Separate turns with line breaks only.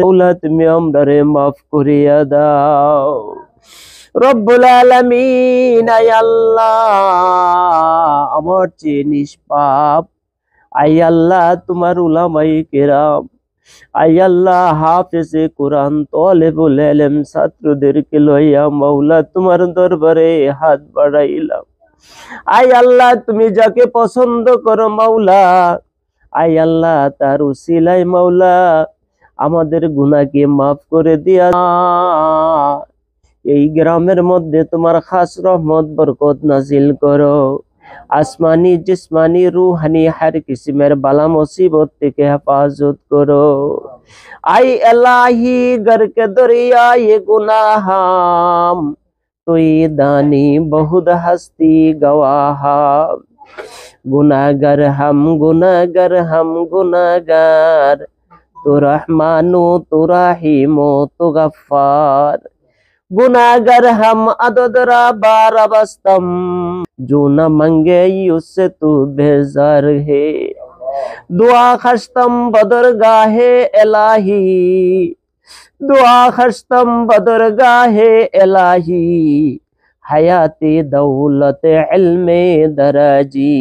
মৌলা তুমি আমরারে মাফ করিয়া দাও রব্বুল আলামিন। আয় আল্লাহ আমার চেয়ে নিষ্পাপ, আয় আল্লাহ তোমার উলামায়ে কেরাম, আয় আল্লাহ হাফেজে কোরআন তলেবুল ইলম ছাত্রদেরকে লইয়া মাওলা তোমার দরবারে হাত বাড়াইলাম। আয় আল্লাহ তুমি যাকে পছন্দ করো মাওলা, আয় আল্লাহ তার উসিলায় মাওলা আমাদের গুনাহকে মাফ করে দিয়া। এই গ্রামের মধ্যে তোমার খাস রহমত বরকত নাজিল করো, আসমানি জিসমানি রুহানি हर किस्मेर बाला मुसीबत থেকে হেফাজত করো। আই এলাহি घर के दरिया ये गुनाहाम তুই দানি বহুত হস্তি গওয়াহা। गुनाहगार हम गुनाहगार तू रहमानु तू रहीमु तू गफ्फार। गुनाहगार हम अददरा बारबस्तम जो न मंगे उससे तू बेजार है। दुआ खस्तम बदरगाहे इलाही, दुआ खस्तम बदरगाहे इलाही, हयाती दौलत इल्मे दराजी।